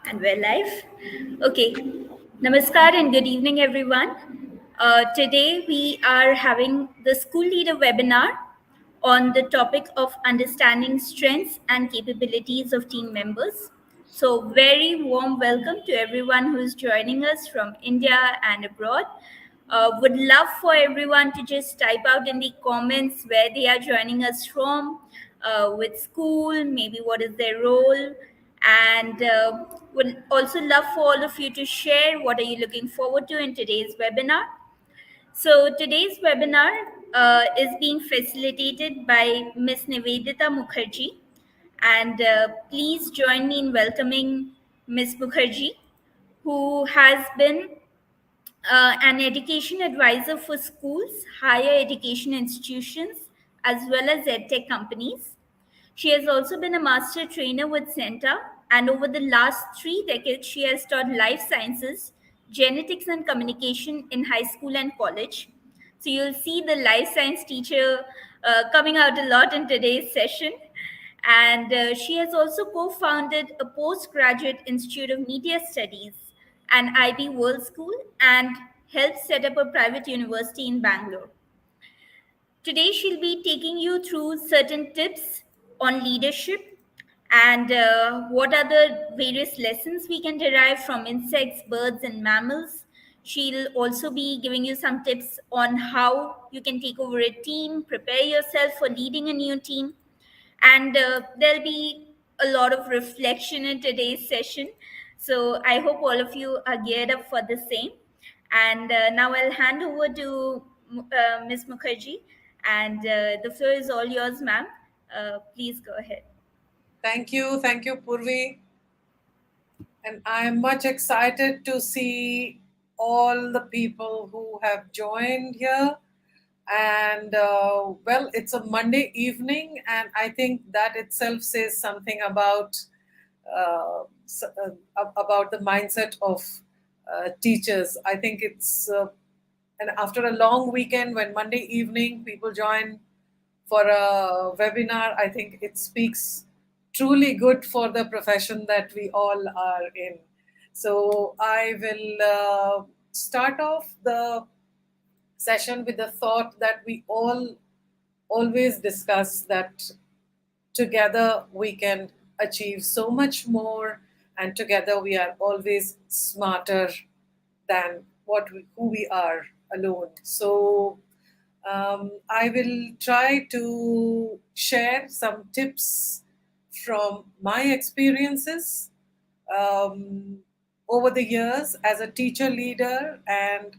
And we're live. Okay. Namaskar and good evening, everyone. Today we are having the school leader webinar on the topic of understanding strengths and capabilities of team members. So, very warm welcome to everyone who is joining us from India and abroad. Would love for everyone to just type out in the comments where they are joining us from, with school, maybe what is their role, and would also love for all of you to share what are you looking forward to in today's webinar. So today's webinar is being facilitated by Ms. Nivedita Mukerjee, and please join me in welcoming Ms. Mukerjee, who has been an education advisor for schools, higher education institutions, as well as edtech companies. She has also been a master trainer with CENTA, and over the last 3 decades, she has taught life sciences, genetics, and communication in high school and college. So you'll see the life science teacher coming out a lot in today's session. And she has also co founded a postgraduate institute of media studies, an IB World School, and helped set up a private university in Bangalore. Today, she'll be taking you through certain tips on leadership and what are the various lessons we can derive from insects, birds, and mammals. She'll also be giving you some tips on how you can take over a team, prepare yourself for leading a new team, and there'll be a lot of reflection in today's session. So I hope all of you are geared up for the same. And now I'll hand over to Ms. Mukherjee, and the floor is all yours, ma'am. Please go ahead. Thank you, Purvi. And I'm much excited to see all the people who have joined here. And well, it's a Monday evening, and I think that itself says something about about the mindset of teachers. I think it's and after a long weekend, when Monday evening people join for a webinar, I think it speaks truly good for the profession that we all are in. So I will start off the session with the thought that we all always discuss, that together we can achieve so much more, and together we are always smarter than who we are alone. So I will try to share some tips from my experiences over the years as a teacher leader, and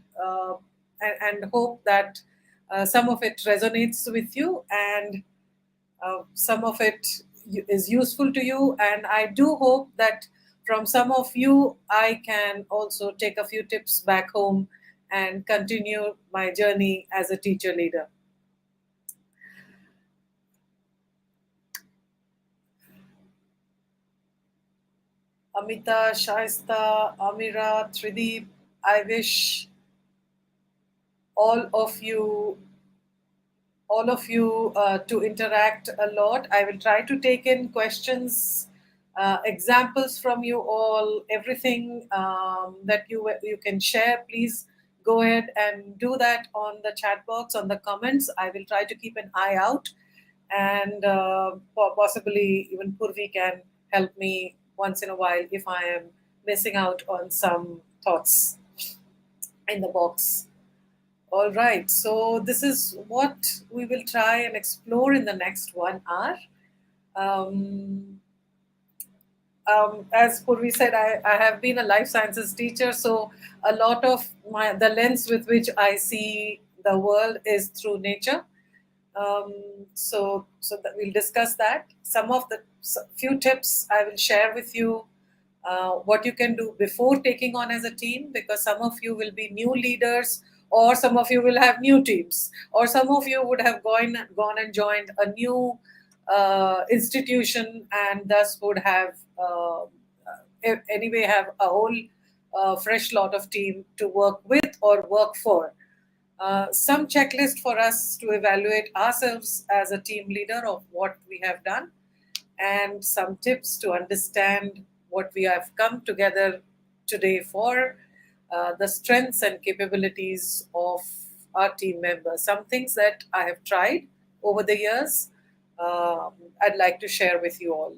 hope that some of it resonates with you, and some of it is useful to you. And I do hope that from some of you I can also take a few tips back home and continue my journey as a teacher leader. Amita, Shaista, Amira, Trideep, I wish all of you to interact a lot. I will try to take in questions, examples from you all, everything that you can share. Please go ahead and do that on the chat box, on the comments. I will try to keep an eye out, and possibly even Purvi can help me once in a while if I am missing out on some thoughts in the box. All right, so this is what we will try and explore in the next 1 hour. As Purvi said, I have been a life sciences teacher, so a lot of the lens with which I see the world is through nature. So that we'll discuss that. Some of the few tips I will share with you, what you can do before taking on as a team, because some of you will be new leaders, or some of you will have new teams, or some of you would have gone and joined a new institution, and thus would have anyway have a whole fresh lot of team to work with or work for. Some checklist for us to evaluate ourselves as a team leader of what we have done, and some tips to understand what we have come together today for, the strengths and capabilities of our team members. Some things that I have tried over the years, I'd like to share with you all.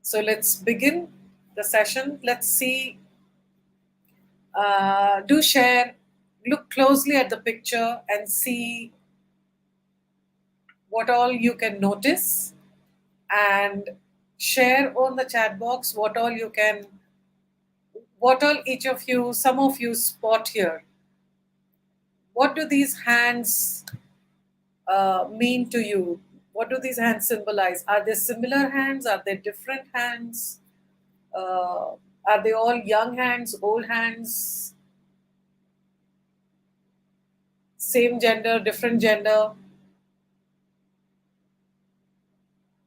So let's begin the session. Let's see, do share, look closely at the picture and see what all you can notice, and share on the chat box what all each of you, some of you spot here. What do these hands mean to you? What do these hands symbolize? Are they similar hands? Are they different hands? Are they all young hands, old hands, same gender, different gender?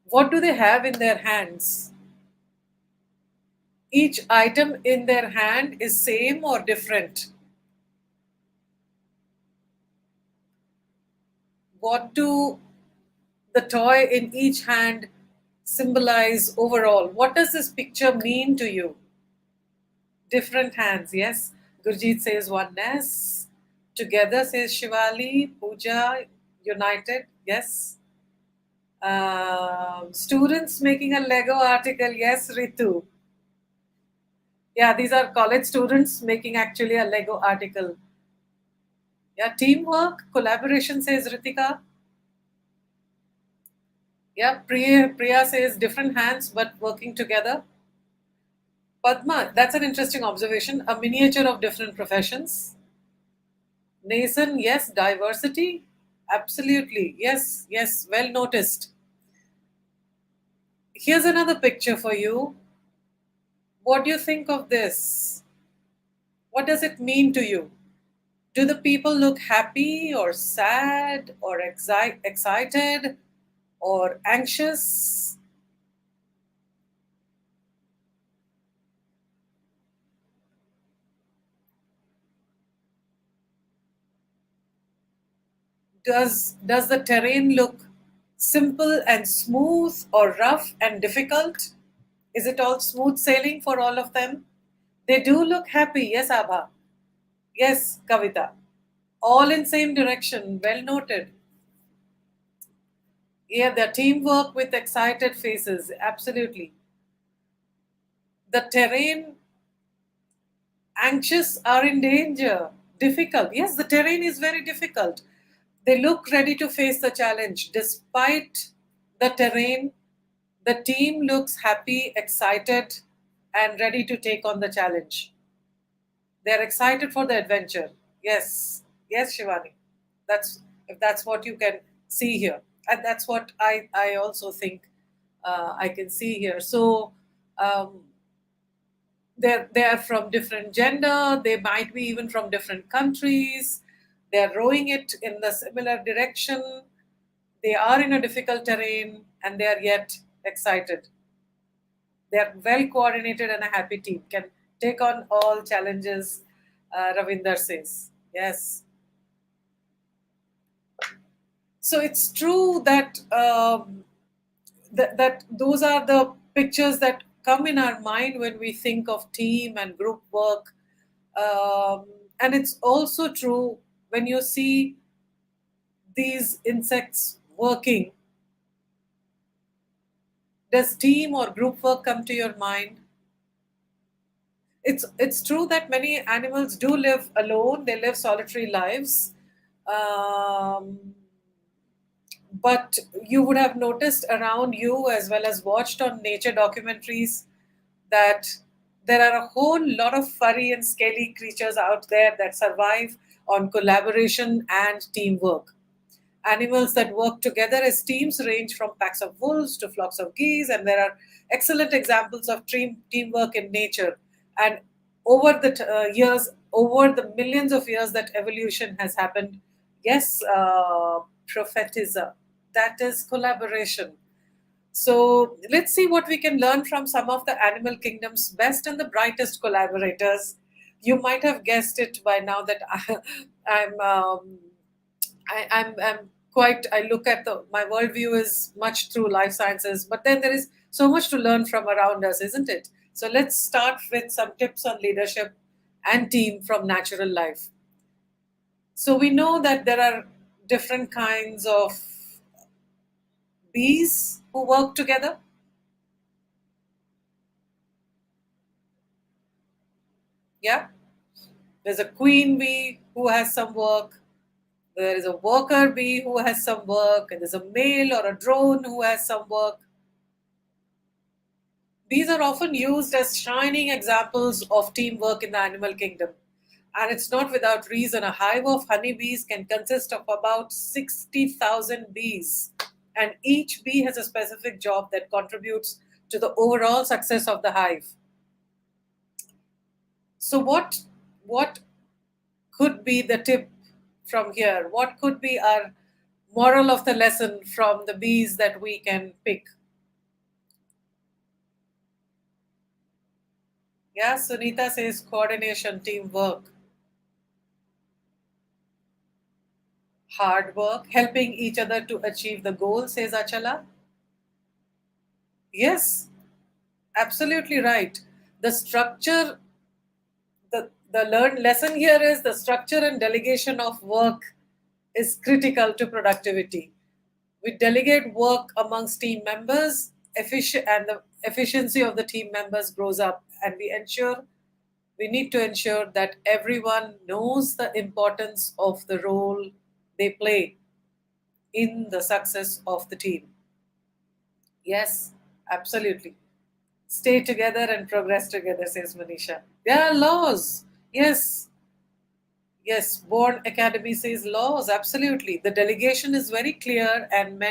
What do they have in their hands? Each item in their hand is same or different? What do the toy in each hand symbolize overall? What does this picture mean to you? Different hands, yes. Gurjeet says oneness. Together says Shivali. Pooja, united, yes. Students making a Lego article, yes, Ritu. Yeah, these are college students making actually a Lego article. Yeah, teamwork, collaboration, says Ritika. Yeah, Priya says different hands but working together. Padma, that's an interesting observation. A miniature of different professions. Nathan, yes, diversity. Absolutely. Yes, yes, well noticed. Here's another picture for you. What do you think of this? What does it mean to you? Do the people look happy or sad or excited or anxious? Does the terrain look simple and smooth or rough and difficult? Is it all smooth sailing for all of them? They do look happy, yes, Abha. Yes, Kavita. All in same direction, well noted. Yeah, their teamwork with excited faces, absolutely. The terrain, anxious, are in danger, difficult. Yes, the terrain is very difficult. They look ready to face the challenge. Despite the terrain, the team looks happy, excited, and ready to take on the challenge. They're excited for the adventure. Yes, yes, Shivani. That's if that's what you can see here, and that's what I also think I can see here. So um, they're from different gender. They might be even from different countries. They're rowing it in the similar direction. They are in a difficult terrain, and they are yet excited. They are well coordinated and a happy team. Can take on all challenges, Ravinder says. Yes. So it's true that that those are the pictures that come in our mind when we think of team and group work. Um, and it's also true when you see these insects working. Does team or group work come to your mind? It's true that many animals do live alone. They live solitary lives. Um, but you would have noticed around you as well as watched on nature documentaries that there are a whole lot of furry and scaly creatures out there that survive on collaboration and teamwork. Animals that work together as teams range from packs of wolves to flocks of geese, and there are excellent examples of teamwork in nature. And over the years, over the millions of years that evolution has happened, yes, prophetisa, that is collaboration. So let's see what we can learn from some of the animal kingdom's best and the brightest collaborators. You might have guessed it by now that I'm I'm quite, I look at my worldview is much through life sciences, but then there is so much to learn from around us, isn't it? So let's start with some tips on leadership and team from natural life. So we know that there are different kinds of bees who work together. Yeah, there's a queen bee who has some work. There is a worker bee who has some work, and there's a male or a drone who has some work. These are often used as shining examples of teamwork in the animal kingdom. And it's not without reason. A hive of honeybees can consist of about 60,000 bees. And each bee has a specific job that contributes to the overall success of the hive. So, what could be the tip from here? What could be our moral of the lesson from the bees that we can pick? Yeah, Sunita says coordination, teamwork, hard work, helping each other to achieve the goal, says Achala. Yes, absolutely right. The structure, the learned lesson here is the structure and delegation of work is critical to productivity. We delegate work amongst team members, and the efficiency of the team members grows up, and we need to ensure that everyone knows the importance of the role they play in the success of the team. Yes, absolutely. Stay together and progress together, says Manisha. There are laws. Yes, yes. Born Academy says laws. Absolutely. The delegation is very clear, and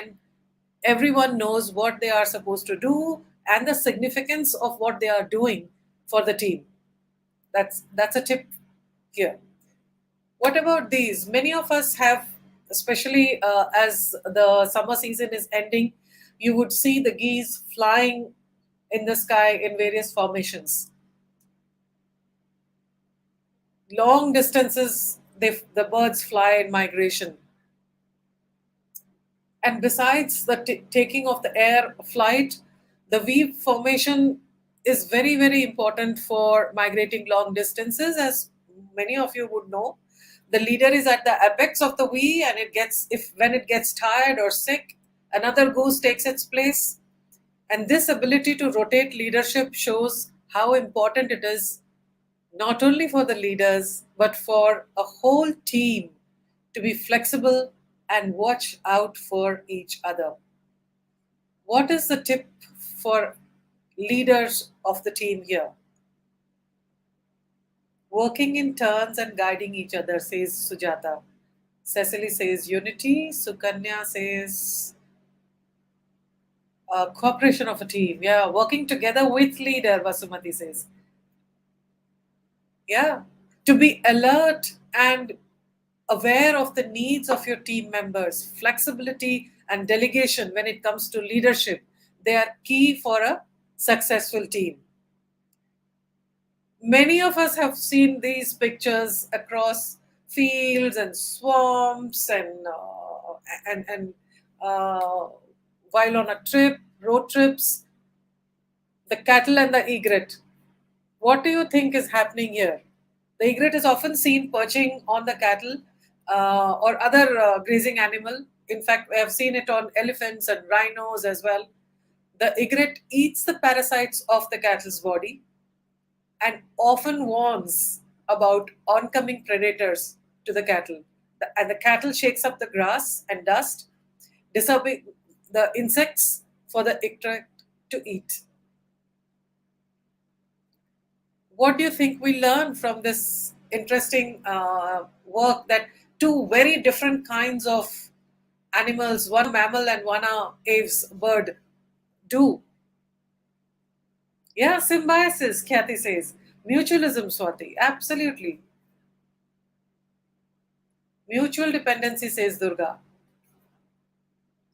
everyone knows what they are supposed to do and the significance of what they are doing for the team. That's a tip here. What about these? Many of us have, especially as the summer season is ending, you would see the geese flying in the sky in various formations. Long distances, the birds fly in migration. And besides the taking of the air flight, the V formation is very, very important for migrating long distances, as many of you would know. The leader is at the apex of the V, and it gets if when it gets tired or sick, another goose takes its place. And this ability to rotate leadership shows how important it is not only for the leaders, but for a whole team to be flexible and watch out for each other. What is the tip for leaders of the team here? Working in turns and guiding each other, says Sujata. Cecily says unity. Sukanya says cooperation of a team. Yeah, working together with leader, Vasumati says. Yeah, to be alert and aware of the needs of your team members. Flexibility and delegation when it comes to leadership, they are key for a successful team. Many of us have seen these pictures across fields and swamps and uh, while on a trip, road trips, the cattle and the egret. What do you think is happening here? The egret is often seen perching on the cattle or other grazing animal. In fact, I have seen it on elephants and rhinos as well. The egret eats the parasites of the cattle's body and often warns about oncoming predators to the cattle. And the cattle shakes up the grass and dust, disturbing the insects for the egret to eat. What do you think we learn from this interesting work that two very different kinds of animals, one a mammal and one a aves bird, do? Yeah, symbiosis, Kathy says. Mutualism, Swati. Absolutely. Mutual dependency, says Durga.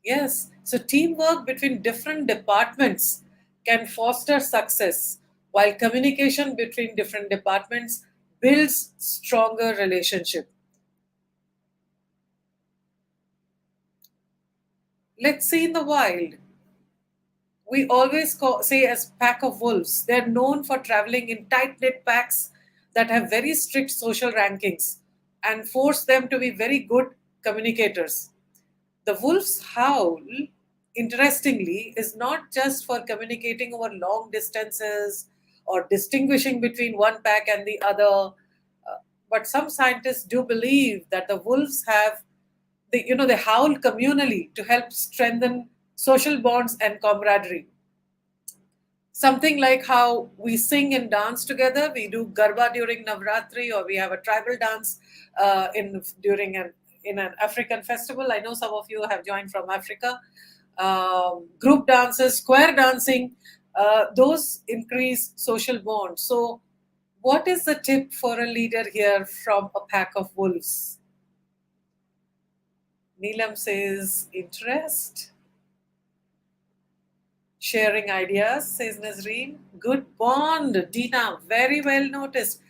Yes. So teamwork between different departments can foster success, while communication between different departments builds stronger relationship. Let's see in the wild. We always say as pack of wolves. They're known for traveling in tight-knit packs that have very strict social rankings and force them to be very good communicators. The wolf's howl, interestingly, is not just for communicating over long distances or distinguishing between one pack and the other, but some scientists do believe that the wolves have they howl communally to help strengthen social bonds and camaraderie. Something like how we sing and dance together. We do garba during Navratri, or we have a tribal dance in during an in an African festival. I know some of you have joined from Africa. Group dances, square dancing, those increase social bonds. So, what is the tip for a leader here from a pack of wolves? Neelam says interest. Sharing ideas, says Nazreen. Good bond, Dina. Very well noticed.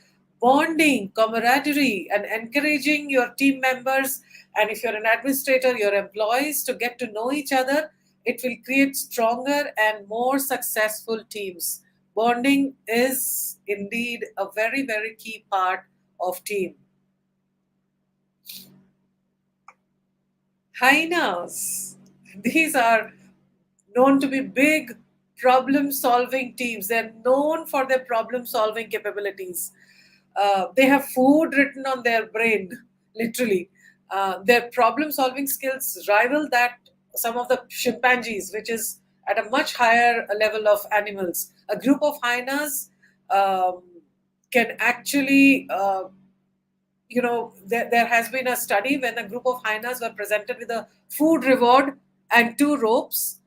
Bonding, camaraderie, and encouraging your team members, and if you're an administrator, your employees to get to know each other, it will create stronger and more successful teams. Bonding is indeed a very, very key part of team. Hyenas. These are known to be big problem solving teams. They're known for their problem solving capabilities. They have food written on their brain, literally. Their problem solving skills rival that some of the chimpanzees, which is at a much higher level of animals. A group of hyenas um, can actually there has been a study when a group of hyenas were presented with a food reward and two ropes.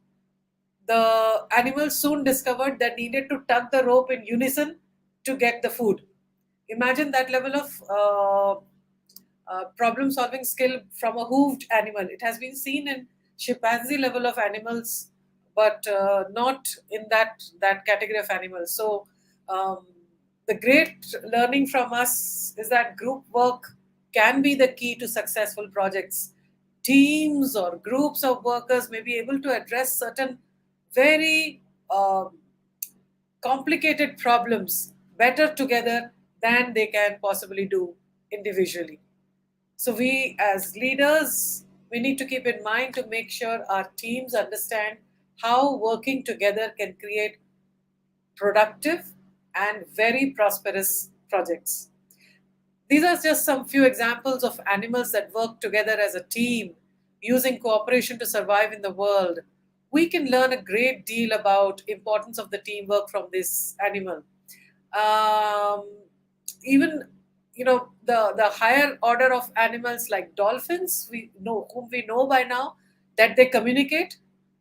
The animals soon discovered that needed to tug the rope in unison to get the food. Imagine that level of problem solving skill from a hooved animal. It has been seen in chimpanzee level of animals, but not in that category of animals. So um, the great learning from us is that group work can be the key to successful projects. Teams or groups of workers may be able to address certain very complicated problems better together than they can possibly do individually. So we as leaders, we need to keep in mind to make sure our teams understand how working together can create productive and very prosperous projects. These are just some few examples of animals that work together as a team, using cooperation to survive in the world. We can learn a great deal about importance of the teamwork from this animal. Um, Even the higher order of animals like dolphins, we know whom we know by now that they communicate,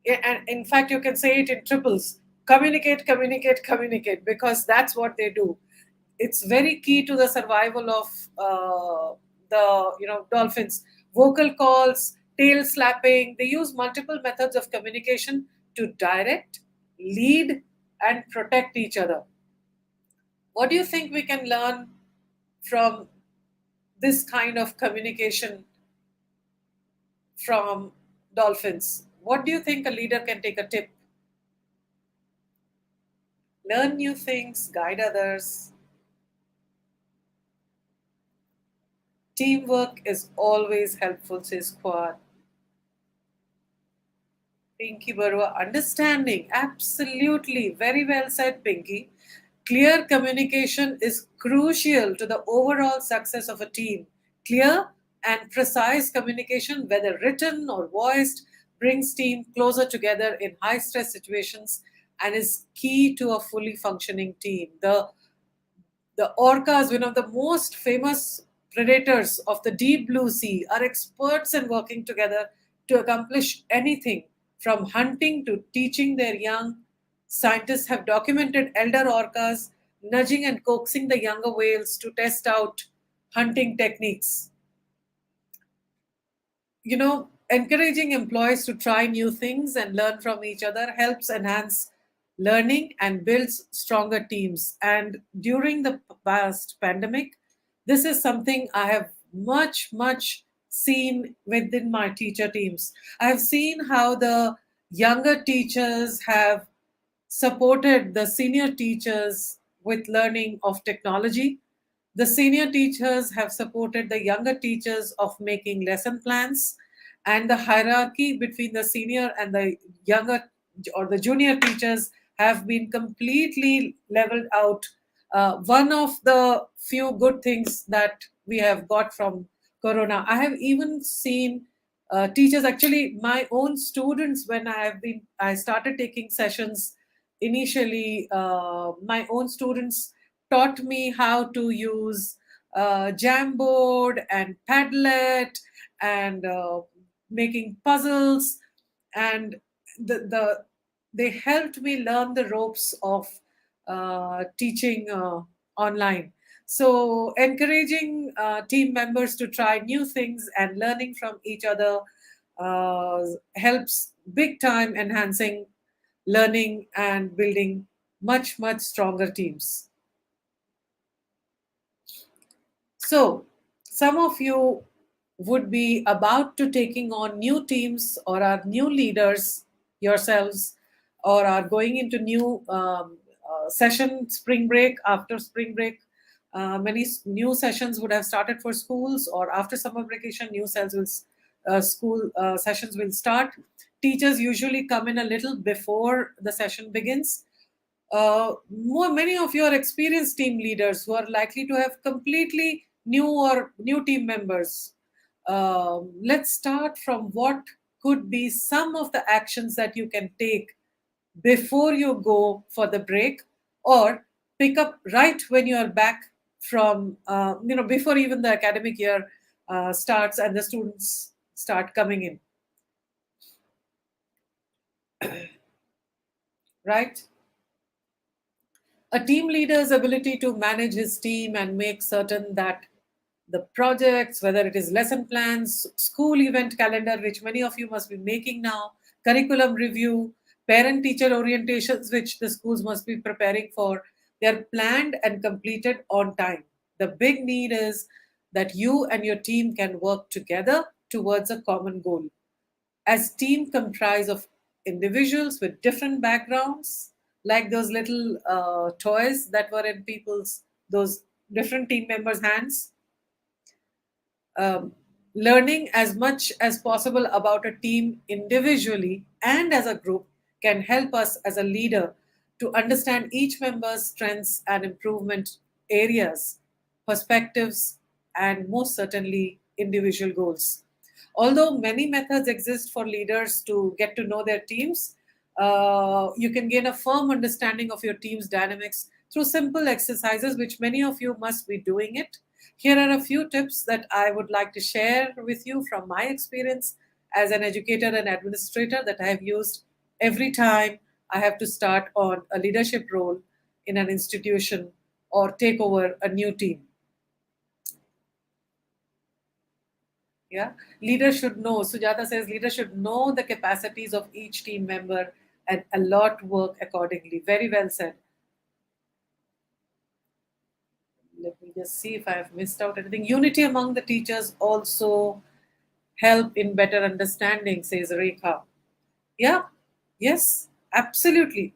and in fact you can say it in triples: communicate, communicate, communicate, because that's what they do. It's very key to the survival of the dolphins. Vocal calls, tail slapping. They use multiple methods of communication to direct, lead, and protect each other. What do you think we can learn from this kind of communication from dolphins? What do you think a leader can take a tip? Learn new things, guide others. Teamwork is always helpful, says Quad. Pinky Barua, understanding. Absolutely. Very well said, Pinky. Clear communication is crucial to the overall success of a team. Clear and precise communication, whether written or voiced, brings team closer together in high stress situations and is key to a fully functioning team. The orcas, one of the most famous predators of the deep blue sea, are experts in working together to accomplish anything from hunting to teaching their young. Scientists have documented elder orcas nudging and coaxing the younger whales to test out hunting techniques. Encouraging employees to try new things and learn from each other helps enhance learning and builds stronger teams. And during the past pandemic, this is something I have much seen within my teacher teams. I have seen how the younger teachers have supported the senior teachers with learning of technology. The senior teachers have supported the younger teachers of making lesson plans, and the hierarchy between the senior and the younger or the junior teachers have been completely leveled out. One of the few good things that we have got from Corona. I have even seen teachers, actually, my own students, when I started taking sessions initially, my own students taught me how to use Jamboard and Padlet and making puzzles, and the they helped me learn the ropes of teaching online. So encouraging team members to try new things and learning from each other helps big time, enhancing learning and building much stronger teams. So, some of you would be about to taking on new teams or are new leaders yourselves, or are going into new session spring break. After spring break, many new sessions would have started for schools, or after summer vacation, new school sessions will start. Teachers usually come in a little before the session begins. Many of your experienced team leaders who are likely to have completely new team members. Let's start from what could be some of the actions that you can take before you go for the break, or pick up right when you are back from, before even the academic year starts and the students start coming in, right? A team leader's ability to manage his team and make certain that the projects, whether it is lesson plans, school event calendar, which many of you must be making now, curriculum review, parent teacher orientations, which the schools must be preparing for, they are planned and completed on time. The big need is that you and your team can work together towards a common goal. As team comprise of individuals with different backgrounds, like those little toys that were in those different team members hands, um, learning as much as possible about a team individually and as a group can help us as a leader to understand each member's strengths and improvement areas, perspectives, and most certainly individual goals. Although many methods exist for leaders to get to know their teams, you can gain a firm understanding of your team's dynamics through simple exercises, which many of you must be doing it. Here are a few tips that I would like to share with you from my experience as an educator and administrator that I have used every time I have to start on a leadership role in an institution or take over a new team. Yeah, leader should know. Sujata says leader should know the capacities of each team member and allot work accordingly. Very well said. Let me just see if I have missed out anything. Unity among the teachers also help in better understanding, says Rekha. Yeah, yes, absolutely.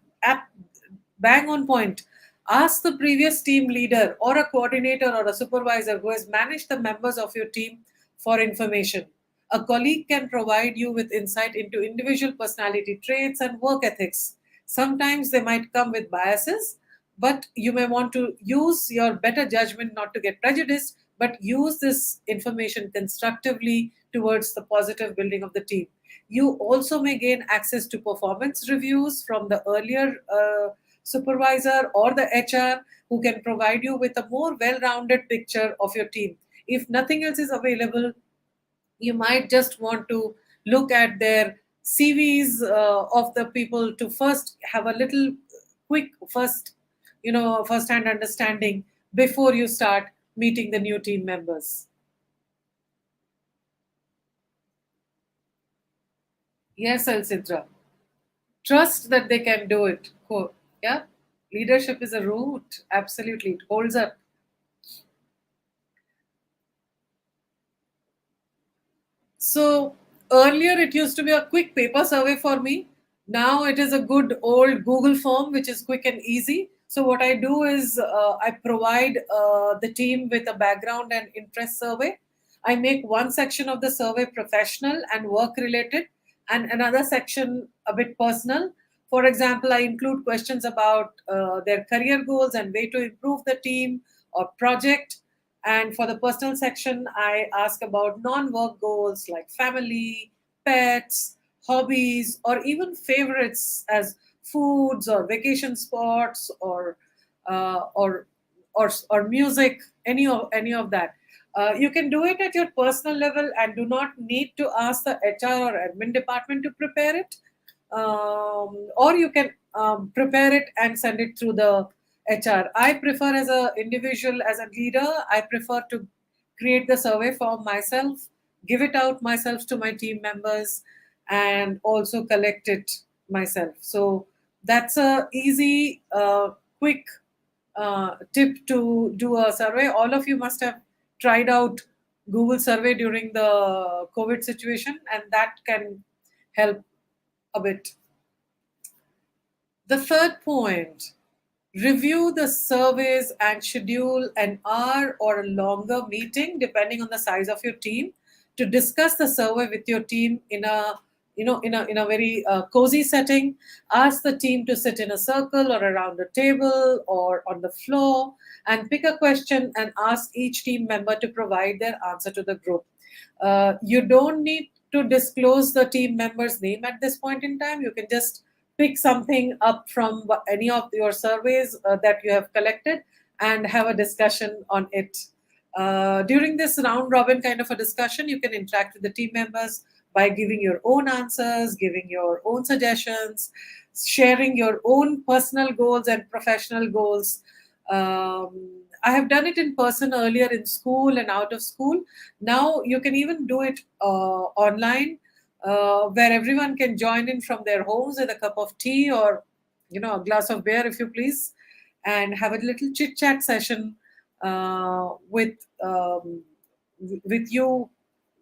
Bang on point. Ask the previous team leader or a coordinator or a supervisor who has managed the members of your team for information. A colleague can provide you with insight into individual personality traits and work ethics. Sometimes they might come with biases, but you may want to use your better judgment not to get prejudiced, but use this information constructively towards the positive building of the team. You also may gain access to performance reviews from the earlier supervisor or the HR, who can provide you with a more well rounded picture of your team. If nothing else is available, you might just want to look at their CVs of the people to first have a little quick first hand understanding before you start meeting the new team members. Yes, Alcindra. Trust that they can do it. Yeah, leadership is a root. Absolutely, it holds up. So earlier it used to be a quick paper survey for me. Now it is a good old Google form, which is quick and easy. So what I do is I provide the team with a background and interest survey. I make one section of the survey professional and work related, and another section a bit personal. For example, I include questions about their career goals and way to improve the team or project. And for the personal section, I ask about non work goals like family, pets, hobbies, or even favorites as foods or vacation spots or music, any of that. You can do it at your personal level and do not need to ask the HR or admin department to prepare it. Or you can prepare it and send it through the HR. I prefer as a individual, as a leader, I prefer to create the survey form myself, give it out myself to my team members, and also collect it myself. So that's a easy, quick tip to do a survey. All of you must have tried out Google survey during the COVID situation, and that can help a bit. The third point, review the surveys and schedule an hour or a longer meeting depending on the size of your team to discuss the survey with your team in a in a very cozy setting. Ask the team to sit in a circle or around a table or on the floor and pick a question and ask each team member to provide their answer to the group. You don't need to disclose the team member's name at this point in time. You can just pick something up from any of your surveys that you have collected and have a discussion on it. During this round robin kind of a discussion, you can interact with the team members by giving your own answers, giving your own suggestions, sharing your own personal goals and professional goals. I have done it in person earlier in school and out of school. Now you can even do it online, where everyone can join in from their homes with a cup of tea or a glass of beer, if you please, and have a little chit chat session with you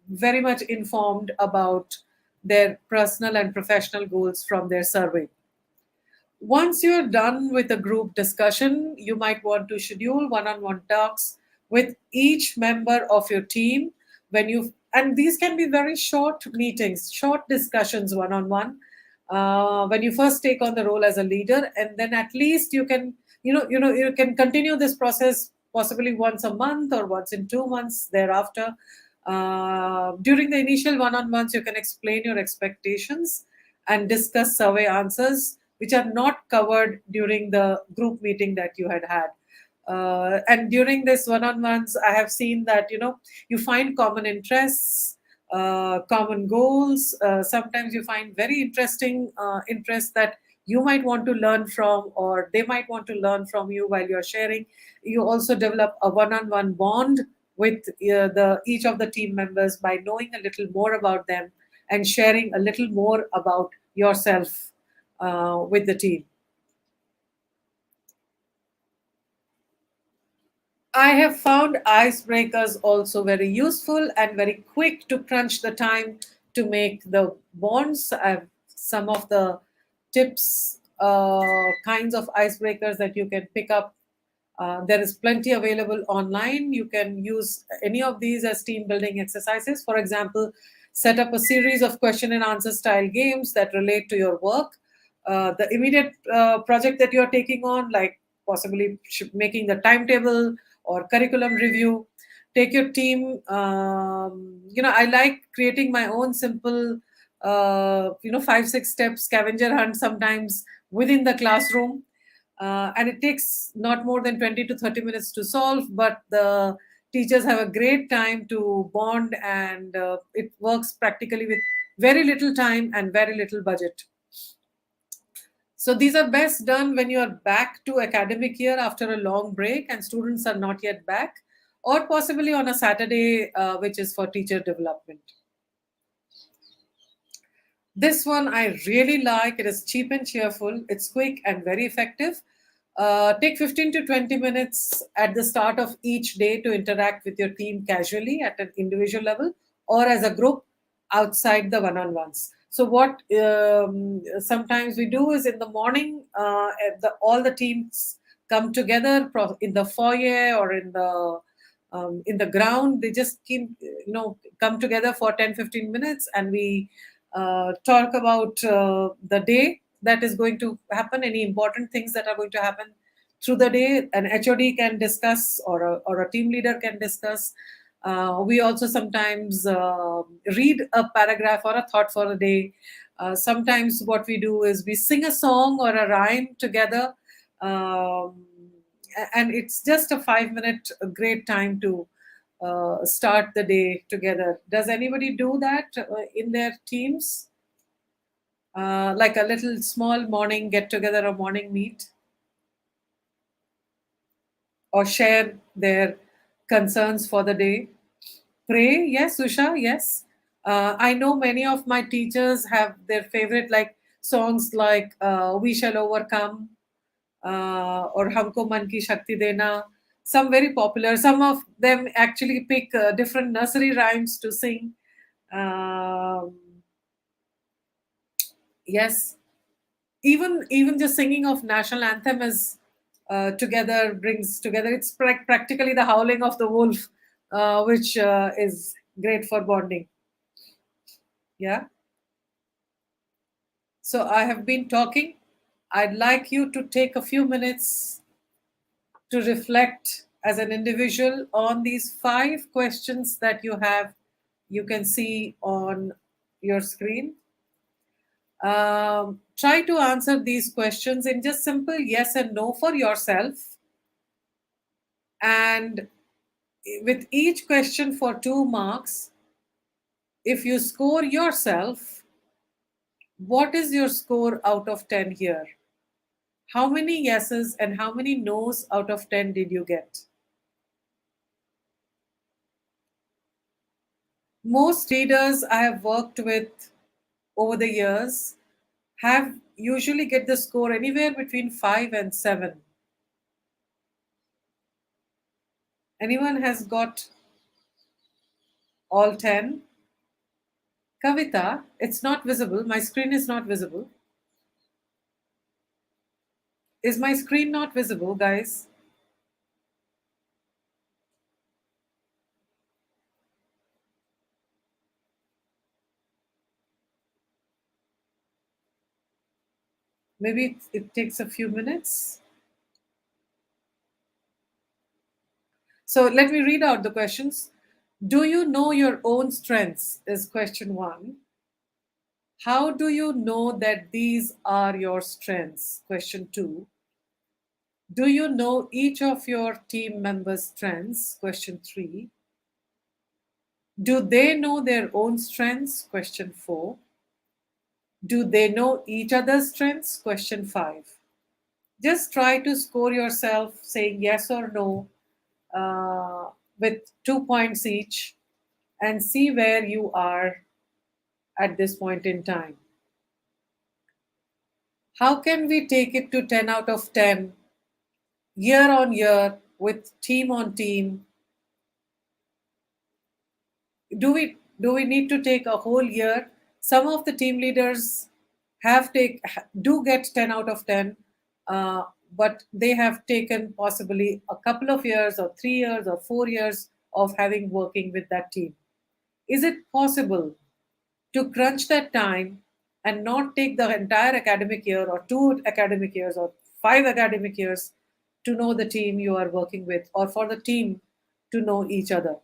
very much informed about their personal and professional goals from their survey. Once you're done with a group discussion, you might want to schedule one-on-one talks with each member of your team and these can be very short meetings, short discussions one-on-one, when you first take on the role as a leader, and then at least you can continue this process possibly once a month or once in 2 months thereafter. During the initial one-on-ones, you can explain your expectations and discuss survey answers which are not covered during the group meeting that you had. And during this one-on-ones, I have seen that you find common interests, common goals. Sometimes you find very interesting interests that you might want to learn from, or they might want to learn from you while you're sharing. You also develop a one-on-one bond with the each of the team members by knowing a little more about them and sharing a little more about yourself with the team. I have found icebreakers also very useful and very quick to crunch the time to make the bonds. I have some of the tips, kinds of icebreakers that you can pick up. There is plenty available online. You can use any of these as team building exercises. For example, set up a series of question and answer style games that relate to your work. The immediate project that you're taking on, like possibly making the timetable or curriculum review. Take your team. I like creating my own simple, 5-6 step scavenger hunt sometimes within the classroom. And it takes not more than 20 to 30 minutes to solve, but the teachers have a great time to bond, and it works practically with very little time and very little budget. So these are best done when you are back to academic year after a long break and students are not yet back, or possibly on a Saturday, which is for teacher development. This one I really like. It is cheap and cheerful. It's quick and very effective. Take 15 to 20 minutes at the start of each day to interact with your team casually at an individual level or as a group. outside the one-on-ones. So what sometimes we do is in the morning, all the teams come together in the foyer or in the ground. They just keep, come together for 10-15 minutes, and we talk about the day that is going to happen, any important things that are going to happen through the day. An HOD can discuss, or a team leader can discuss. We also sometimes read a paragraph or a thought for the day. Sometimes what we do is we sing a song or a rhyme together. Um, and it's just a 5 minute great time to start the day together. Does anybody do that in their teams? Like a little small morning get together or morning meet, or share their concerns for the day? Pray, yes, Usha, yes. I know many of my teachers have their favorite like songs like We Shall Overcome, or Humko Man Ki Shakti Dena. Some very popular. Some of them actually pick different nursery rhymes to sing. Um, yes, even just singing of national anthem is together brings together. It's practically the howling of the wolf, which is great for bonding. Yeah. So I have been talking. I'd like you to take a few minutes to reflect as an individual on these 5 questions that you have. You can see on your screen. Try to answer these questions in just simple yes and no for yourself. And with each question for 2 marks, if you score yourself, what is your score out of 10 here? How many yeses and how many nos out of 10 did you get? Most leaders I have worked with over the years have usually get the score anywhere between 5 and 7. Anyone has got all 10? Kavita, it's not visible. My screen is not visible. Is my screen not visible, guys? Maybe it takes a few minutes. So let me read out the questions. Do you know your own strengths? Is question 1. How do you know that these are your strengths? Question 2. Do you know each of your team members' strengths? Question 3. Do they know their own strengths? Question 4. Do they know each other's strengths? Question 5. Just try to score yourself saying yes or no with 2 points each, and see where you are at this point in time. How can we take it to 10 out of 10 year on year with team on team? Do we need to take a whole year? Some of the team leaders do get 10 out of 10, but they have taken possibly a couple of years or 3 years or 4 years of having working with that team. Is it possible to crunch that time and not take the entire academic year or 2 academic years or 5 academic years to know the team you are working with, or for the team to know each other?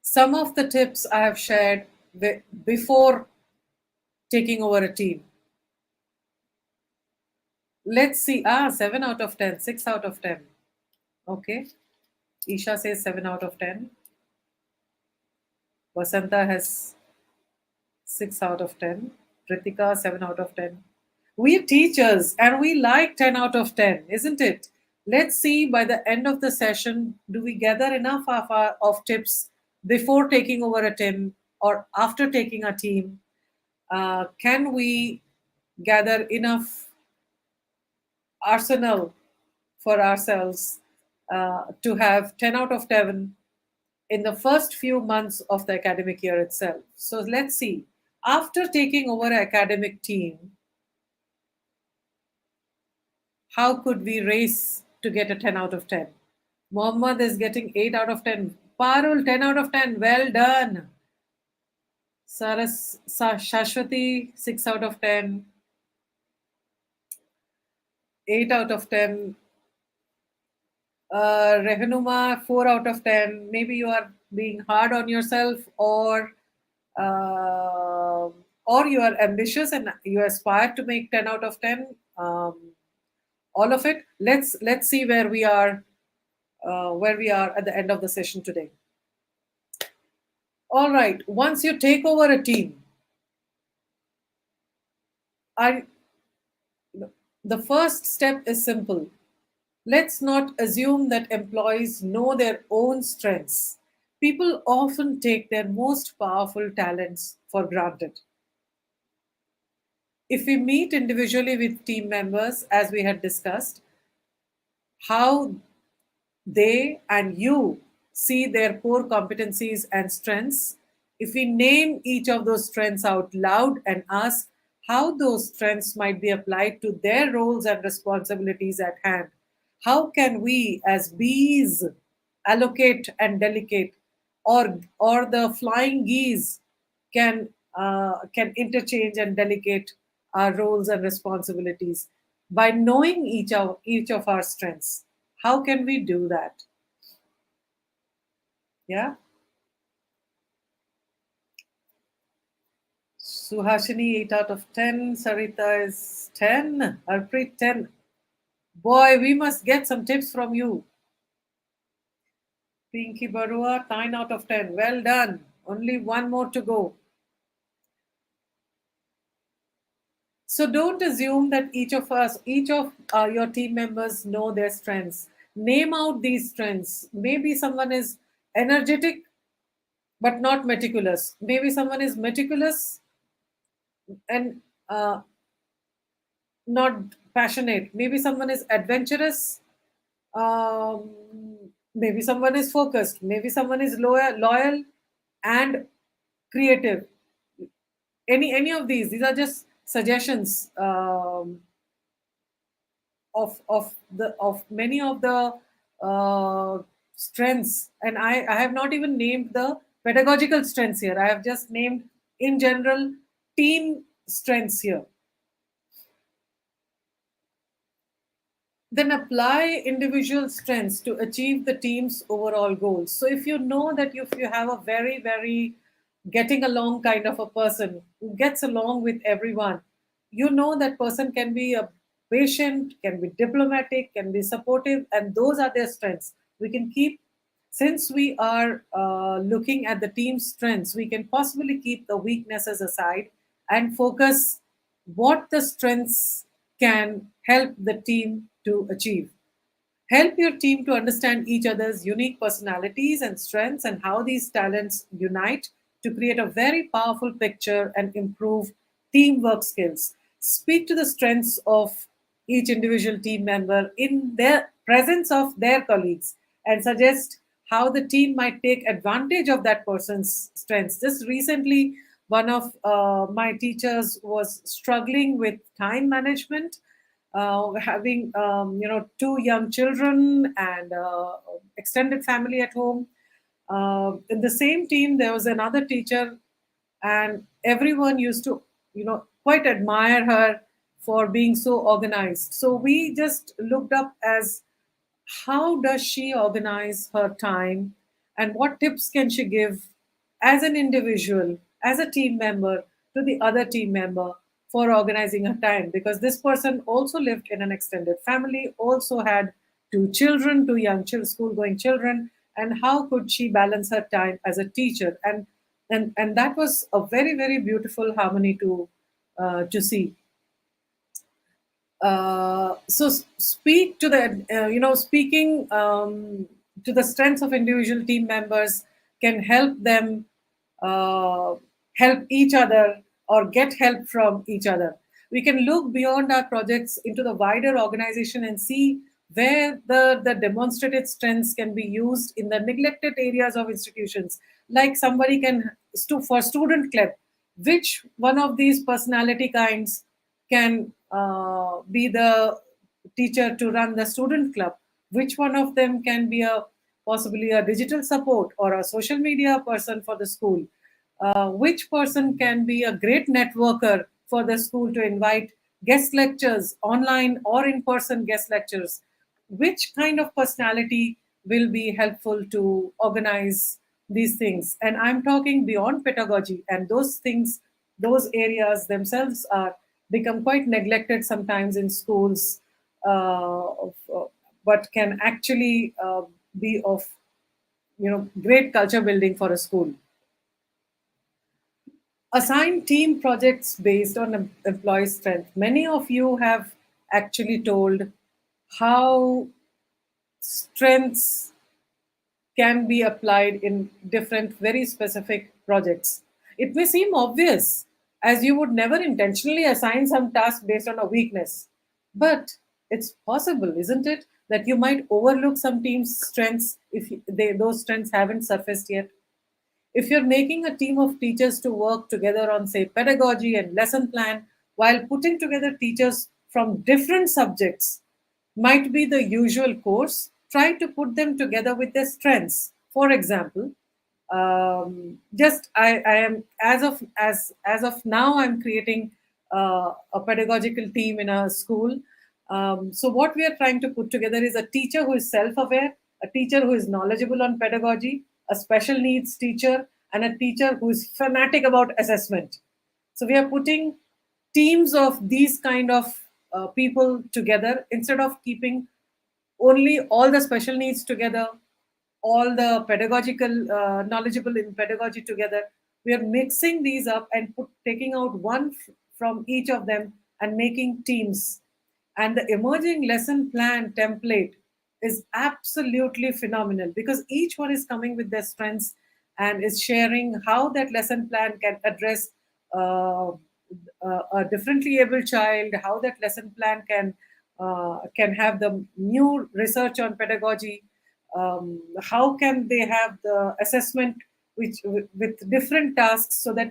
Some of the tips I have shared before taking over a team. Let's see. 7 out of 10, 6 out of 10. Okay. Isha says 7 out of 10. Vasanta has 6 out of 10. Ritika, 7 out of 10. We're teachers and we like 10 out of 10, isn't it? Let's see by the end of the session, do we gather enough of tips before taking over a team or after taking a team? Can we gather enough arsenal for ourselves to have 10 out of 10 in the first few months of the academic year itself. So let's see. After taking over an academic team, how could we race to get a 10 out of 10? Mohammed is getting 8 out of 10. Parul, 10 out of 10. Well done. Shashwati, 6 out of 10. 8 out of 10. Rehanuma, 4 out of 10. Maybe you are being hard on yourself, uh, or you are ambitious and you aspire to make 10 out of 10. All of it. Let's see where we are at the end of the session today. All right. Once you take over a team, I the first step is simple. Let's not assume that employees know their own strengths. People often take their most powerful talents for granted. If we meet individually with team members, as we had discussed, how they and you see their core competencies and strengths, if we name each of those strengths out loud and ask how those strengths might be applied to their roles and responsibilities at hand, how can we as bees allocate and delegate, or the flying geese can interchange and delegate our roles and responsibilities by knowing each of our strengths. How can we do that? Yeah. Suhashini, 8 out of 10. Sarita is 10. Harpreet, 10. Boy, we must get some tips from you. Pinky Barua, 9 out of 10. Well done. Only one more to go. So don't assume that each of your team members know their strengths. Name out these strengths. Maybe someone is energetic but not meticulous. Maybe someone is meticulous and not passionate. Maybe someone is adventurous. Um, Maybe someone is focused. Maybe someone is loyal and creative. Any of these. These are just suggestions of many of the strengths, and I have not even named the pedagogical strengths here. I have just named in general team strengths here. Then apply individual strengths to achieve the team's overall goals. So if you know that if you have a very, very getting along kind of a person who gets along with everyone, you know that person can be a patient, can be diplomatic, can be supportive, and those are their strengths. We can keep, since we are looking at the team's strengths, we can possibly keep the weaknesses aside and focus what the strengths can help the team to achieve. Help your team to understand each other's unique personalities and strengths and how these talents unite to create a very powerful picture and improve teamwork skills. Speak to the strengths of each individual team member in their presence of their colleagues and suggest how the team might take advantage of that person's strengths. Just recently, one of my teachers was struggling with time management, having two young children and extended family at home. In the same team, there was another teacher, and everyone used to quite admire her for being so organized. So we just looked up as how does she organize her time and what tips can she give as an individual, as a team member, to the other team member for organizing her time, because this person also lived in an extended family, also had two children, two young school going children, and how could she balance her time as a teacher? And that was a very, very beautiful harmony to see. So speak to the speaking to the strengths of individual team members can help them help each other or get help from each other. We can look beyond our projects into the wider organization and see where the demonstrated strengths can be used in the neglected areas of institutions. Like somebody can, for student club, which one of these personality kinds can be the teacher to run the student club, which one of them can be a possibly a digital support or a social media person for the school, which person can be a great networker for the school to invite guest lectures, online or in person guest lectures, which kind of personality will be helpful to organize these things. And I'm talking beyond pedagogy, and those things, those areas themselves are become quite neglected sometimes in schools, but can actually be of great culture building for a school. Assign team projects based on employee strength. Many of you have actually told how strengths can be applied in different, very specific projects. It may seem obvious, as you would never intentionally assign some task based on a weakness. But it's possible, isn't it, that you might overlook some team's strengths if those strengths haven't surfaced yet? If you're making a team of teachers to work together on, say, pedagogy and lesson plan, while putting together teachers from different subjects might be the usual course, try to put them together with their strengths. For example, just I am as of now I'm creating a pedagogical team in a school. So what we are trying to put together is a teacher who is self-aware, a teacher who is knowledgeable on pedagogy, a special needs teacher, and a teacher who is fanatic about assessment. So we are putting teams of these kind of people together instead of keeping only all the special needs together, all the pedagogical knowledgeable in pedagogy together. We are mixing these up and taking out one from each of them and making teams. And the emerging lesson plan template is absolutely phenomenal because each one is coming with their strengths and is sharing how that lesson plan can address a differently able child, how that lesson plan can have the new research on pedagogy, how can they have the assessment which with different tasks so that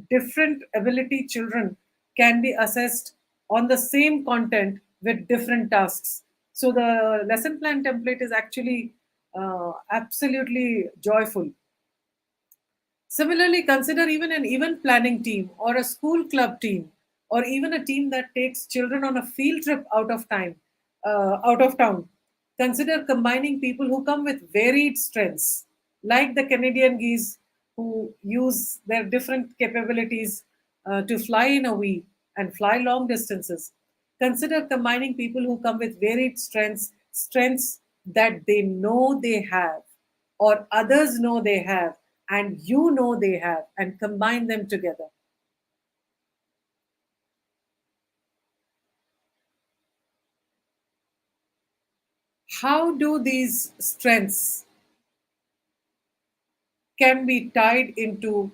different ability children can be assessed on the same content with different tasks. So the lesson plan template is actually absolutely joyful. Similarly, consider even an event planning team or a school club team or even a team that takes children on a field trip out of town. Consider combining people who come with varied strengths, like the Canadian geese who use their different capabilities to fly in a week and fly long distances. Consider combining people who come with varied strengths that they know they have or others know they have and you know they have, and combine them together. How do these strengths can be tied into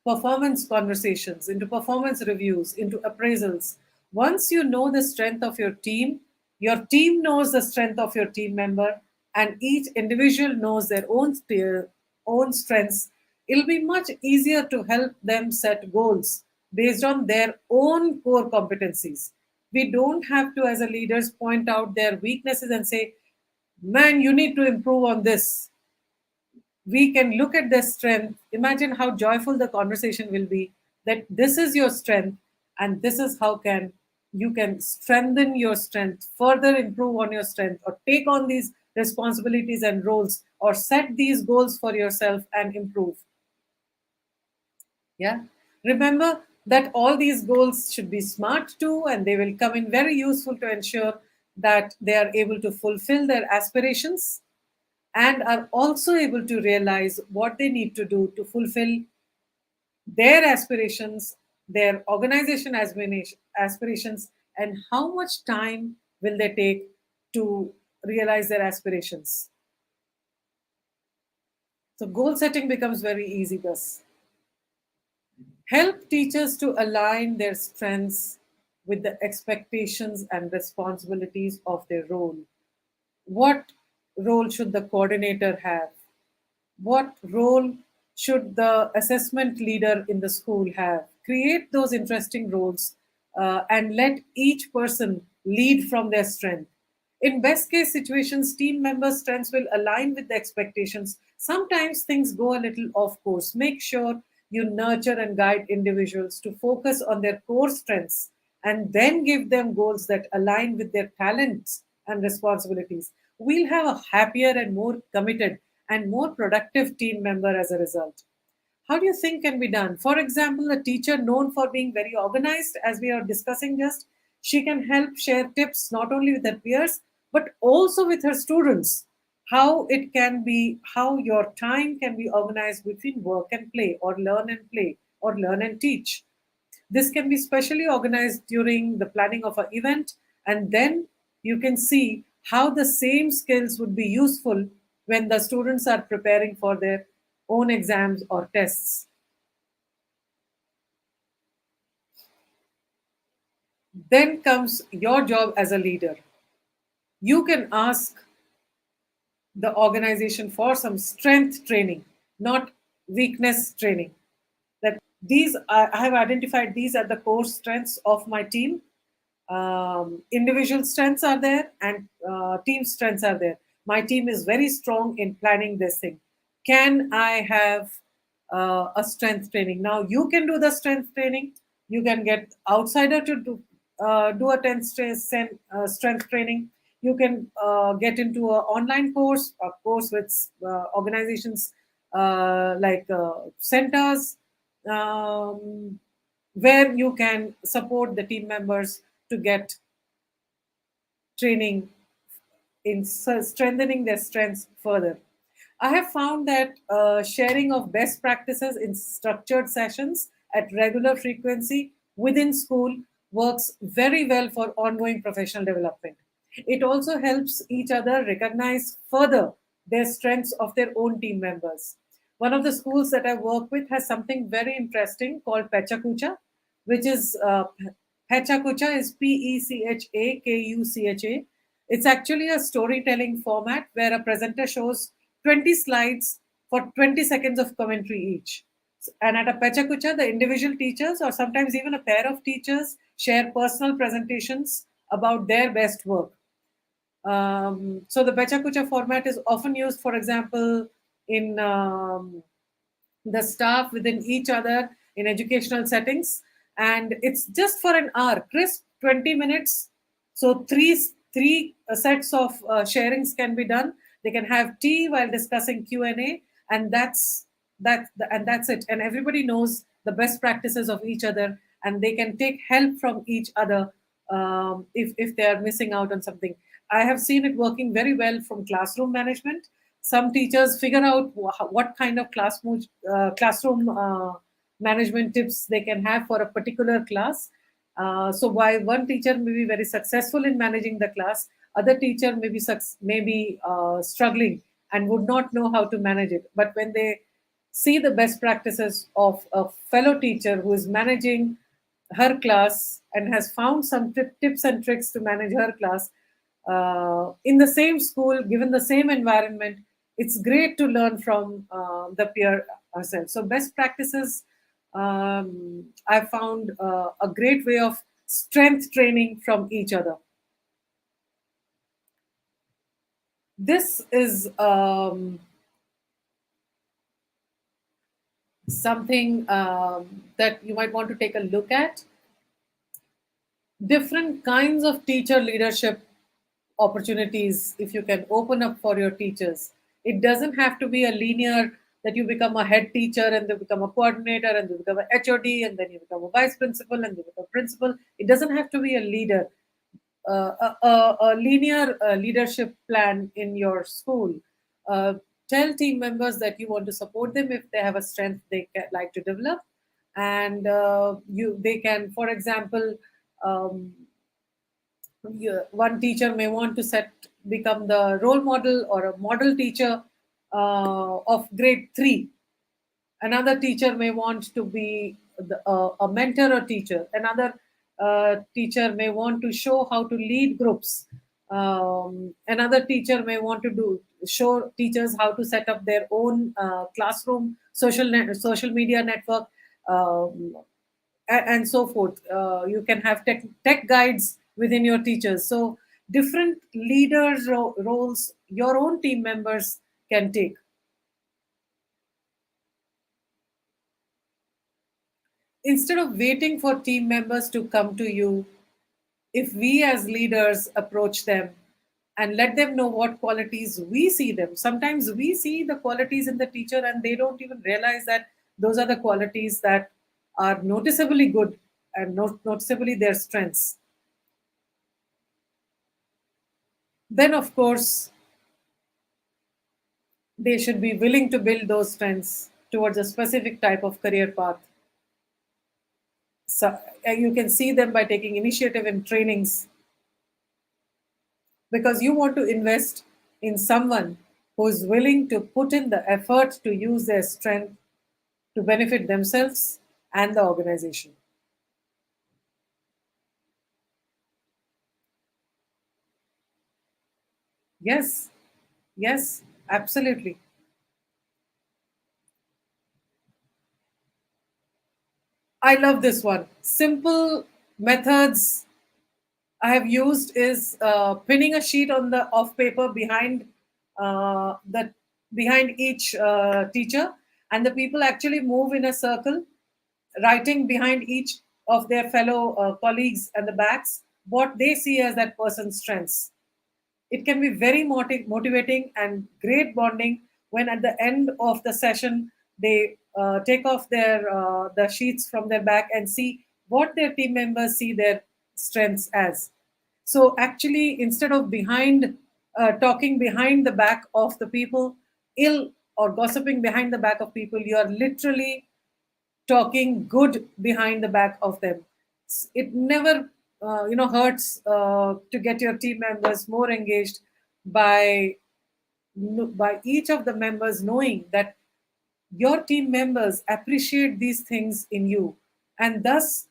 performance conversations, into performance reviews, into appraisals? Once you know the strength of your team knows the strength of your team member, and each individual knows their own strengths, it'll be much easier to help them set goals based on their own core competencies. We don't have to, as a leaders, point out their weaknesses and say, man, you need to improve on this. We can look at their strength. Imagine how joyful the conversation will be that this is your strength and this is how can you can strengthen your strength, further improve on your strength, or take on these responsibilities and roles, or set these goals for yourself and improve. Yeah. Remember that all these goals should be smart too, and they will come in very useful to ensure that they are able to fulfill their aspirations and are also able to realize what they need to do to fulfill their aspirations, their organization aspirations, and how much time will they take to realize their aspirations. So, goal setting becomes very easy thus. Help teachers to align their strengths with the expectations and responsibilities of their role. What role should the coordinator have? What role should the assessment leader in the school have? Create those interesting roles, and let each person lead from their strength. In best case situations, team members' strengths will align with the expectations. Sometimes things go a little off course. Make sure you nurture and guide individuals to focus on their core strengths and then give them goals that align with their talents and responsibilities. We'll have a happier and more committed and more productive team member as a result. How do you think can be done? For example, a teacher known for being very organized, as we are discussing just, she can help share tips not only with her peers but also with her students. How your time can be organized between work and play, or learn and play, or learn and teach. This can be specially organized during the planning of an event, and then you can see how the same skills would be useful when the students are preparing for their own exams or tests. Then comes your job as a leader. You can ask the organization for some strength training, not weakness training. That I have identified these are the core strengths of my team. Individual strengths are there, and team strengths are there. My team is very strong in planning this thing. Can I have a strength training? Now you can do the strength training. You can get outsider to do a 10 strength training. You can get into an online course, a course with organizations like centers, um, where you can support the team members to get training in strengthening their strengths further. I have found that sharing of best practices in structured sessions at regular frequency within school works very well for ongoing professional development. It also helps each other recognize further their strengths of their own team members. One of the schools that I work with has something very interesting called Pechakucha, which is Pechakucha is Pechakucha. It's actually a storytelling format where a presenter shows 20 slides for 20 seconds of commentary each. And at a Pechakucha, the individual teachers, or sometimes even a pair of teachers, share personal presentations about their best work. So the Pechakucha format is often used, for example, in the staff within each other in educational settings, and it's just for an hour, crisp 20 minutes. So three sets of sharings can be done. They can have tea while discussing Q&A, and that's it, and everybody knows the best practices of each other, and they can take help from each other if they are missing out on something. I have seen it working very well from classroom management. Some teachers figure out what kind of classroom management tips they can have for a particular class. So while one teacher may be very successful in managing the class, other teacher may be struggling and would not know how to manage it. But when they see the best practices of a fellow teacher who is managing her class and has found some tips and tricks to manage her class in the same school, given the same environment, it's great to learn from the peer herself. So, best practices, I found a great way of strength training from each other. This is something that you might want to take a look at. Different kinds of teacher leadership opportunities, if you can open up for your teachers. It doesn't have to be a linear that you become a head teacher and they become a coordinator and they become a HOD and then you become a vice principal and they become a principal. It doesn't have to be a leader. A linear leadership plan in your school. Uh, Tell team members that you want to support them if they have a strength they like to develop, and they can, for example, um, one teacher may want to become the role model or a model teacher of grade 3. Another teacher may want to be a mentor or teacher. Another teacher may want to show how to lead groups. Another teacher may want to do show teachers how to set up their own classroom social media network, um, and so forth. You can have tech guides within your teachers. So different leaders roles your own team members can take. Instead of waiting for team members to come to you, if we as leaders approach them and let them know what qualities we see them, sometimes we see the qualities in the teacher and they don't even realize that those are the qualities that are noticeably good and noticeably their strengths. Then of course they should be willing to build those strengths towards a specific type of career path. So you can see them by taking initiative in trainings, because you want to invest in someone who is willing to put in the effort to use their strength to benefit themselves and the organization. Yes, yes, absolutely. I love this one. Simple methods I have used is pinning a sheet on the of paper the behind each teacher, and the people actually move in a circle, writing behind each of their fellow colleagues and the backs what they see as that person's strengths. It can be very motivating and great bonding when at the end of the session they take off their the sheets from their back and see what their team members see their strengths as. So actually, instead of behind talking behind the back of the people, ill or gossiping behind the back of people, you are literally talking good behind the back of them. It never, hurts to get your team members more engaged by by each of the members knowing that your team members appreciate these things in you, and thus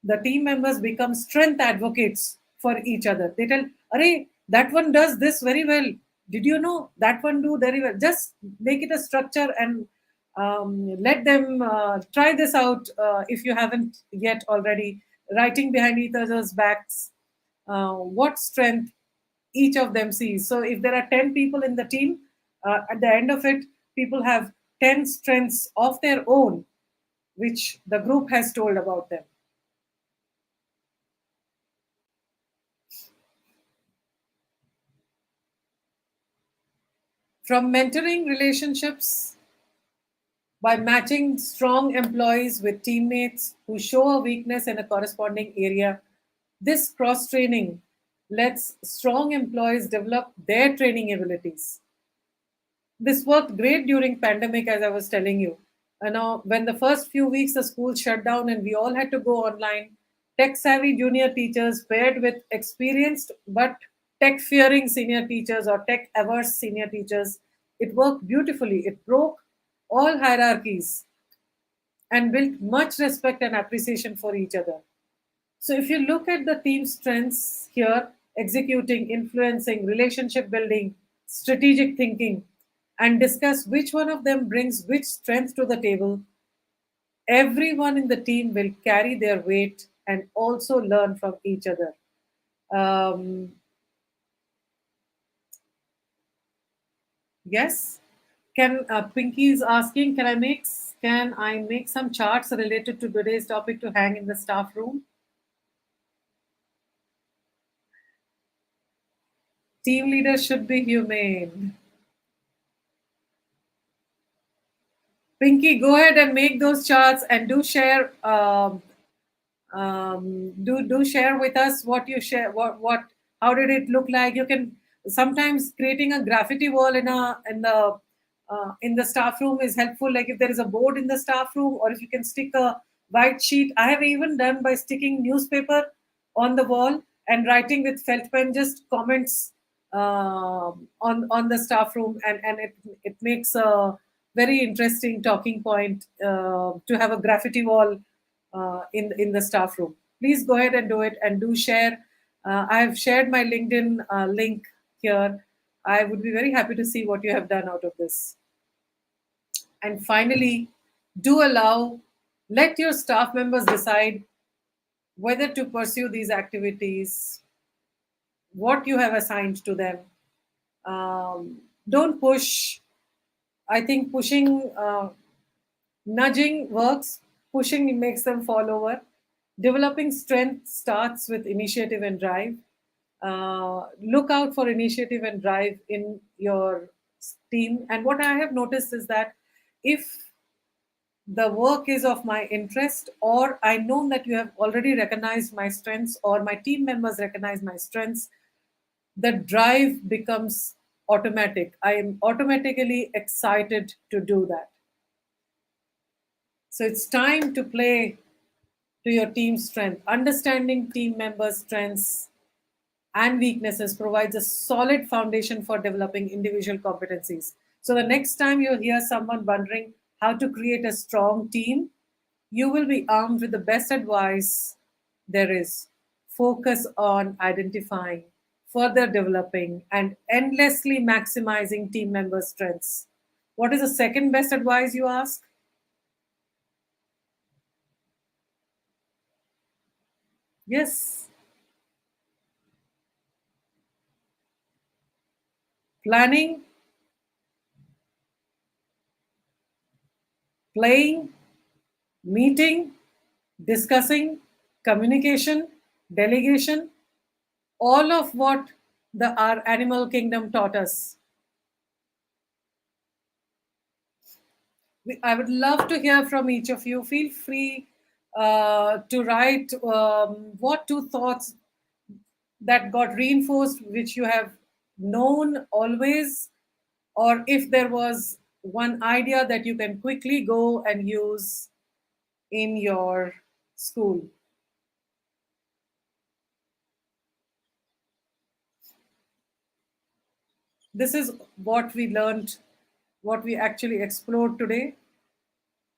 the team members become strength advocates for each other. They tell, "Arey, that one does this very well. Did you know that one do very well?" Just make it a structure and let them try this out if you haven't yet already. Writing behind each other's backs, what strength each of them sees. So if there are 10 people in the team, at the end of it, people have 10 strengths of their own, which the group has told about them. From mentoring relationships by matching strong employees with teammates who show a weakness in a corresponding area, this cross training lets strong employees develop their training abilities. This worked great during pandemic, as I was telling you. And now, when the first few weeks the school shut down and we all had to go online, tech savvy junior teachers paired with experienced but tech fearing senior teachers or tech averse senior teachers, it worked beautifully. It broke all hierarchies and built much respect and appreciation for each other. So, if you look at the team strengths here, executing, influencing, relationship building, strategic thinking, and discuss which one of them brings which strength to the table, everyone in the team will carry their weight and also learn from each other. Um, yes, can Pinky is asking, can I make some charts related to today's topic to hang in the staff room? Team leaders should be humane. Pinky, go ahead and make those charts and do share. Do share with us what you share. What How did it look like? You can sometimes creating a graffiti wall in the staff room is helpful. Like if there is a board in the staff room, or if you can stick a white sheet. I have even done by sticking newspaper on the wall and writing with felt pen just comments on the staff room, and it makes a very interesting talking point to have a graffiti wall in the staff room. Please go ahead and do it and do share. I have shared my LinkedIn link here. I would be very happy to see what you have done out of this. And finally, do allow, let your staff members decide whether to pursue these activities, what you have assigned to them. Don't push. I think nudging works, pushing makes them fall over. Developing strength starts with initiative and drive. Look out for initiative and drive in your team. And what I have noticed is that if the work is of my interest, or I know that you have already recognized my strengths, or my team members recognize my strengths, the drive becomes automatic. I am automatically excited to do that. So it's time to play to your team's strength. Understanding team members' strengths and weaknesses provides a solid foundation for developing individual competencies. So the next time you hear someone wondering how to create a strong team, you will be armed with the best advice there is. Focus on identifying, further developing, and endlessly maximizing team members' strengths. What is the second best advice, you ask? Yes, planning, playing, meeting, discussing, communication, delegation, all of what our animal kingdom taught us. I would love to hear from each of you. Feel free to write what two thoughts that got reinforced, which you have known always, or if there was one idea that you can quickly go and use in your school. This is what we learned, what we actually explored today.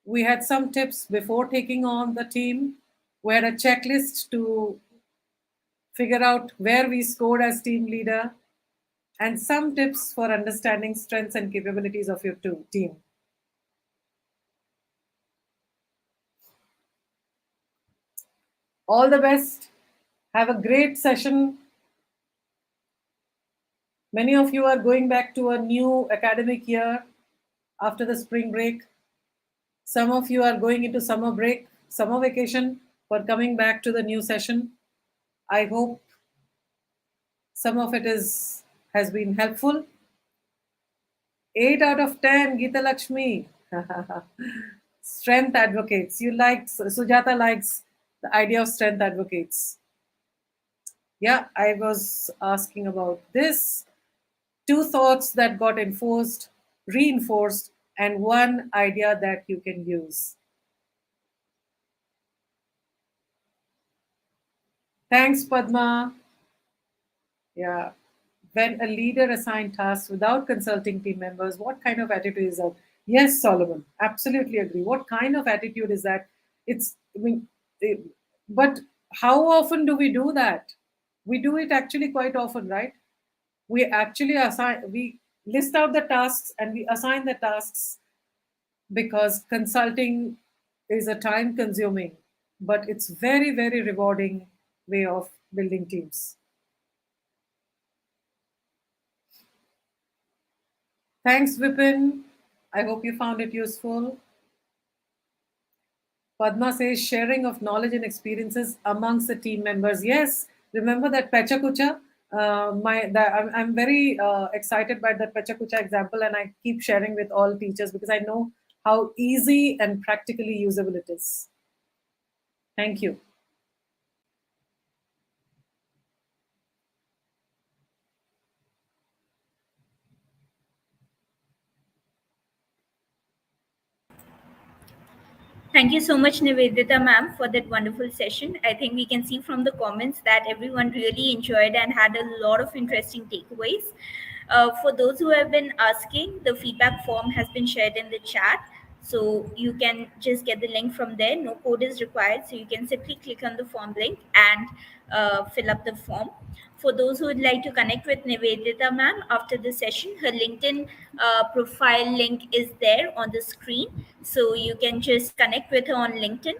We had some tips before taking on the team. We had a checklist to figure out where we scored as team leader, and some tips for understanding strengths and capabilities of your team. All the best. Have a great session. Many of you are going back to a new academic year after the spring break. Some of you are going into summer break, summer vacation, for coming back to the new session. I hope some of it has been helpful. 8 out of 10, Geeta Lakshmi. Strength advocates. You like, Sujata likes the idea of strength advocates. Yeah, I was asking about this. Two thoughts that got reinforced, and one idea that you can use. Thanks, Padma. Yeah. When a leader assigns tasks without consulting team members, what kind of attitude is that? Yes, Solomon, absolutely agree. What kind of attitude is that? I mean, eh, but how often do we do that? We do it actually quite often, right? We list out the tasks and we assign the tasks, because consulting is a time consuming, but it's very, very rewarding way of building teams. Thanks, Vipin. I hope you found it useful. Padma says sharing of knowledge and experiences amongst the team members. Yes, remember that Pechakucha? I'm very excited by that Pechakucha example, and I keep sharing with all teachers because I know how easy and practically usable it is. Thank you. Thank you so much, Nivedita ma'am, for that wonderful session. I think we can see from the comments that everyone really enjoyed and had a lot of interesting takeaways. For those who have been asking, the feedback form has been shared in the chat. So you can just get the link from there. No code is required. So you can simply click on the form link and fill up the form. For those who would like to connect with Nivedita ma'am after the session, her LinkedIn profile link is there on the screen. So you can just connect with her on LinkedIn.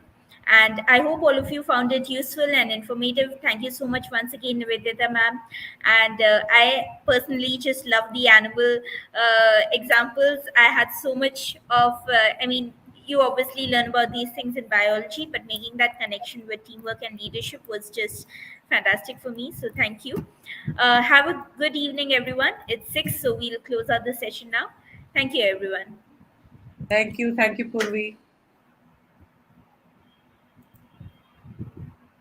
And I hope all of you found it useful and informative. Thank you so much once again, Nivedita ma'am. And I personally just love the animal examples. I had so much of, you obviously learn about these things in biology, but making that connection with teamwork and leadership was just fantastic for me. So thank you. Have a good evening, everyone. It's 6, so we'll close out the session now. Thank you, everyone. Thank you. Thank you, Purvi.